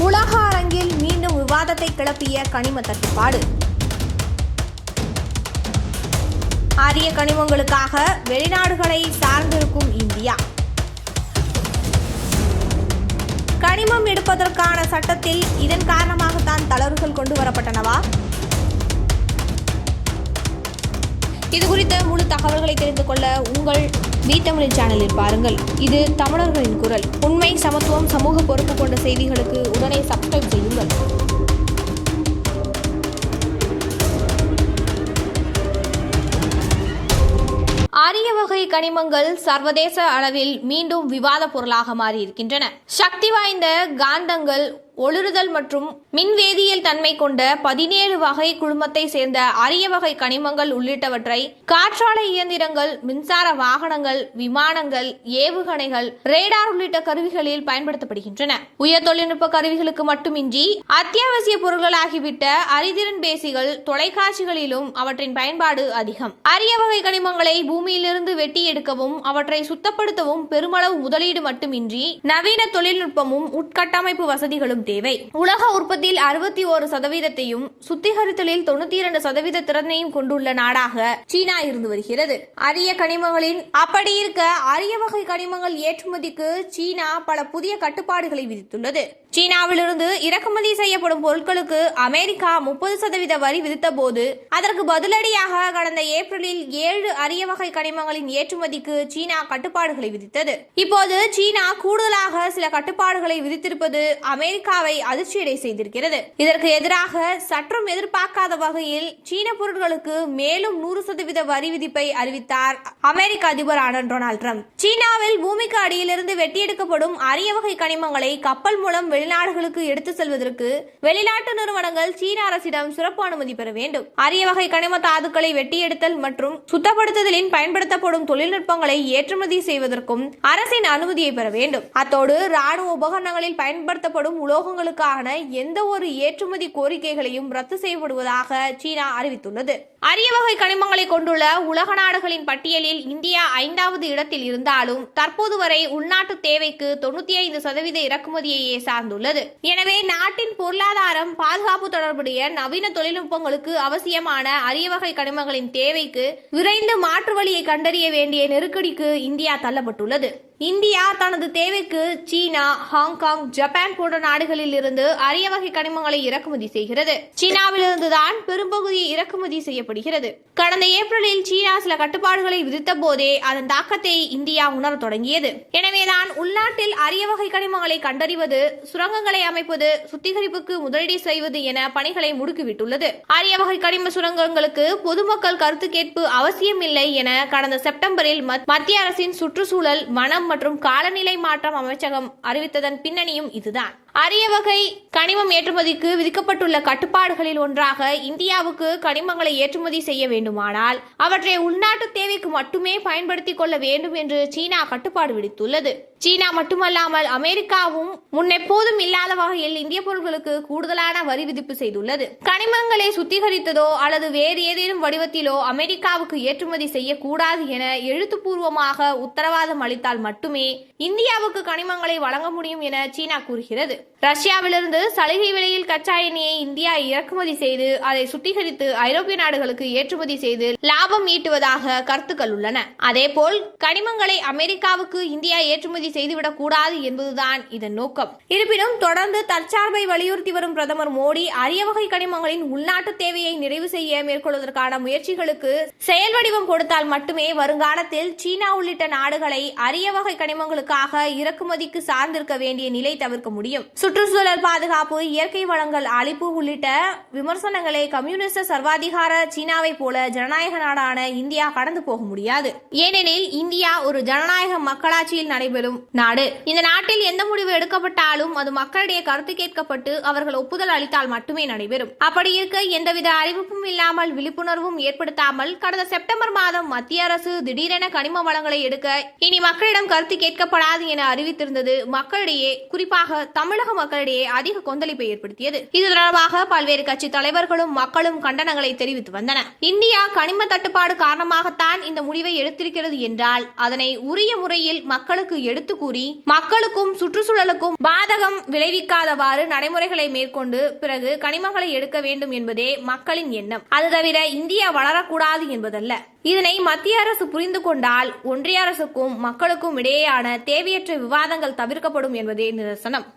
உலக அரங்கில் மீண்டும் விவாதத்தை கிளப்பிய கனிம தட்டுப்பாடு. அரிய கனிமங்களுக்காக வெளிநாடுகளை சார்ந்திருக்கும் இந்தியா. கனிமம் எடுப்பதற்கான சட்டத்தில் இதன் காரணமாகத்தான் தளர்வுகள் கொண்டு வரப்பட்டனவா? இது குறித்த முழு தகவல்களை தெரிந்து கொள்ள உங்கள் தமிழ் சேனலில் பாருங்கள். இது தமிழர்களின் குரல். உண்மை, சமத்துவம், சமூக பொறுப்பு கொண்ட செய்திகளுக்கு உடனே சப்ஸ்கிரைப் செய்யுங்கள். அரிய வகை கனிமங்கள் சர்வதேச அளவில் மீண்டும் விவாத பொருளாக மாறியிருக்கின்றன. சக்தி வாய்ந்த காந்தங்கள், ஒளிருதல் மற்றும் மின்வேதியியல் தன்மை கொண்ட 17 வகை குழுமத்தை சேர்ந்த அரிய வகை கனிமங்கள் உள்ளிட்டவற்றை காற்றாலை இயந்திரங்கள், மின்சார வாகனங்கள், விமானங்கள், ஏவுகணைகள், ரேடார் உள்ளிட்ட கருவிகளில் பயன்படுத்தப்படுகின்றன. உயர் தொழில்நுட்ப கருவிகளுக்கு மட்டுமின்றி அத்தியாவசிய பொருட்களாகிவிட்ட அரிதிறன் பேசிகள், தொலைக்காட்சிகளிலும் அவற்றின் பயன்பாடு அதிகம். அரிய வகை கனிமங்களை பூமியிலிருந்து வெட்டி எடுக்கவும் அவற்றை சுத்தப்படுத்தவும் பெருமளவு முதலீடு மட்டுமின்றி நவீன தொழில்நுட்பமும் உட்கட்டமைப்பு வசதிகளும் தேவை. உலக உற்பத்தியில் 61% சுத்திகரித்தலில் 92% திறனையும் கொண்டுள்ள நாடாக சீனா இருந்து வருகிறது. அரிய கனிமங்களின் அப்படி இருக்க அரிய வகை கனிமங்கள் ஏற்றுமதிக்கு சீனா பல புதிய கட்டுப்பாடுகளை விதித்துள்ளது. சீனாவிலிருந்து இறக்குமதி செய்யப்படும் பொருட்களுக்கு அமெரிக்கா 30% வரி விதித்த போது அதற்கு பதிலடியாக கடந்த ஏப்ரலில் 7 அரிய வகை கனிமங்களின் ஏற்றுமதிக்கு சீனா கட்டுப்பாடுகளை விதித்தது. இப்போது சீனா கூடுதலாக சில கட்டுப்பாடுகளை விதித்திருப்பது அமெரிக்காவை அதிர்ச்சியடை செய்திருக்கிறது. இதற்கு எதிராக சற்றும் எதிர்பார்க்காத வகையில் சீன பொருட்களுக்கு மேலும் 100% வரி விதிப்பை அறிவித்தார் அமெரிக்க அதிபரான டொனால்ட் ட்ரம்ப். சீனாவில் பூமிக்கு அடியிலிருந்து வெட்டியெடுக்கப்படும் அரிய வகை கனிமங்களை கப்பல் மூலம் வெளிநாடுகளுக்கு எடுத்து செல்வதற்கு வெளிநாட்டு நிறுவனங்கள் சீன அரசிடம் சிறப்பு அனுமதி பெற வேண்டும். அரிய வகை கனிம தாதுக்களை வெட்டியெடுத்தல் மற்றும் சுத்தப்படுத்துதலின் பயன்படுத்தப்படும் தொழில்நுட்பங்களை ஏற்றுமதி செய்வதற்கும் அரசின் அனுமதியை பெற வேண்டும். அத்தோடு ராணுவ உபகரணங்களில் பயன்படுத்தப்படும் உலோகங்களுக்கான எந்த ஒரு ஏற்றுமதி கோரிக்கைகளையும் ரத்து செய்யப்படுவதாக சீனா அறிவித்துள்ளது. அரிய வகை கனிமங்களை கொண்டுள்ள உலக நாடுகளின் பட்டியலில் இந்தியா 5வது இடத்தில் இருந்தாலும் தற்போது வரை உள்நாட்டு தேவைக்கு 95% இறக்குமதியையே சார்ந்துள்ளது. எனவே நாட்டின் பொருளாதாரம், பாதுகாப்பு தொடர்புடைய நவீன தொழில்நுட்பங்களுக்கு அவசியமான அரிய வகை கனிமங்களின் தேவைக்கு விரைந்து மாற்று வழியை கண்டறிய வேண்டிய நெருக்கடிக்கு இந்தியா தள்ளப்பட்டுள்ளது. இந்தியா தனது தேவைக்கு சீனா, ஹாங்காங், ஜப்பான் போன்ற நாடுகளில் இருந்து அரிய வகை கனிமங்களை இறக்குமதி செய்கிறது. சீனாவிலிருந்துதான் பெரும்பகுதி இறக்குமதி செய்யப்படுகிறது. கடந்த ஏப்ரலில் சீனா சில கட்டுப்பாடுகளை விதித்த போதே அதன் தாக்கத்தை இந்தியா உணர தொடங்கியது. எனவேதான் உள்நாட்டில் அரிய வகை கனிமங்களை கண்டறிவது, சுரங்கங்களை அமைப்பது, சுத்திகரிப்புக்கு முதலீடு செய்வது என பணிகளை முடுக்கிவிட்டுள்ளது. அரிய வகை கனிம சுரங்கங்களுக்கு பொதுமக்கள் கருத்து கேட்பு அவசியமில்லை என கடந்த செப்டம்பரில் மத்திய அரசின் சுற்றுச்சூழல், வனம் மற்றும் காலநிலை மாற்றம் அமைச்சகம் அறிவித்ததன் பின்னணியும் இதுதான். அரிய வகை கனிமம் ஏற்றுமதிக்கு விதிக்கப்பட்டுள்ள கட்டுப்பாடுகளில் ஒன்றாக இந்தியாவுக்கு கனிமங்களை ஏற்றுமதி செய்ய வேண்டுமானால் அவற்றை உள்நாட்டு தேவைக்கு மட்டுமே பயன்படுத்திக் கொள்ள வேண்டும் என்று சீனா கட்டுப்பாடு விதித்துள்ளது. சீனா மட்டுமல்லாமல் அமெரிக்காவும் முன்னெப்போதும் இல்லாத வகையில் இந்திய பொருட்களுக்கு கூடுதலான வரி விதிப்பு செய்துள்ளது. கனிமங்களை சுத்திகரித்ததோ அல்லது வேறு ஏதேனும் வடிவத்திலோ அமெரிக்காவுக்கு ஏற்றுமதி செய்யக்கூடாது என எழுத்துப்பூர்வமாக உத்தரவாதம் அளித்தால் மட்டுமே இந்தியாவுக்கு கனிமங்களை வழங்க முடியும் என சீனா கூறுகிறது. ரஷ்யாவிலிருந்து சலுகை விலையில் கச்சா எண்ணெயை இந்தியா இறக்குமதி செய்து அதை சுத்திகரித்து ஐரோப்பிய நாடுகளுக்கு ஏற்றுமதி செய்து லாபம் ஈட்டுவதாக கருத்துக்கள் உள்ளன. அதேபோல் கனிமங்களை அமெரிக்காவுக்கு இந்தியா ஏற்றுமதி செய்துவிடக் கூடாது என்பதுதான் இதன் நோக்கம். இருப்பினும் தொடர்ந்து தற்சார்பை வலியுறுத்தி வரும் பிரதமர் மோடி அரிய வகை கனிமங்களின் உள்நாட்டு தேவையை நிறைவு செய்ய மேற்கொள்வதற்கான முயற்சிகளுக்கு செயல் வடிவம் கொடுத்தால் மட்டுமே வருங்காலத்தில் சீனா உள்ளிட்ட நாடுகளை அரிய வகை கனிமங்களுக்காக இறக்குமதிக்கு சார்ந்திருக்க வேண்டிய நிலை தவிர்க்க முடியும். சுற்றுச்சூழல் பாதுகாப்பு, இயற்கை வளங்கள் அழிப்பு உள்ளிட்ட விமர்சனங்களை கம்யூனிஸ்ட் சர்வாதிகார சீனாவை போல ஜனநாயக நாடான இந்தியா கடந்து போக முடியாது. ஏனெனில் இந்தியா ஒரு ஜனநாயக மக்களாட்சியில் நடைபெறும் நாடு. இந்த நாட்டில் எந்த முடிவு எடுக்கப்பட்டாலும் அது மக்களிடையே கருத்து கேட்கப்பட்டு அவர்கள் ஒப்புதல் அளித்தால் மட்டுமே நடைபெறும். அப்படி இருக்க எந்தவித அறிவிப்பும் இல்லாமல், விழிப்புணர்வும் ஏற்படுத்தாமல் கடந்த செப்டம்பர் மாதம் மத்திய அரசு திடீரென கனிம வளங்களை எடுக்க இனி மக்களிடம் கருத்து கேட்கப்படாது என அறிவித்திருந்தது மக்களிடையே, குறிப்பாக தமிழக தமிழக மக்களிடையே அதிக கொந்தளிப்பை ஏற்படுத்தியது. இது தொடர்பாக பல்வேறு கட்சி தலைவர்களும் மக்களும் கண்டனங்களை தெரிவித்து வந்தனர். இந்தியா கனிம தட்டுப்பாடு காரணமாகத்தான் இந்த முடிவை எடுத்திருக்கிறது என்றால் அதனை உரிய முறையில் மக்களுக்கு எடுத்து கூறி மக்களுக்கும் சுற்றுச்சூழலுக்கும் பாதகம் விளைவிக்காதவாறு நடைமுறைகளை மேற்கொண்டு பிறகு கனிமங்களை எடுக்க வேண்டும் என்பதே மக்களின் எண்ணம். அது தவிர இந்தியா வளரக்கூடாது என்பதல்ல. இதனை மத்திய அரசு புரிந்து கொண்டால் ஒன்றிய அரசுக்கும் மக்களுக்கும் இடையேயான தேவையற்ற விவாதங்கள் தவிர்க்கப்படும் என்பதே நிதர்சனம்.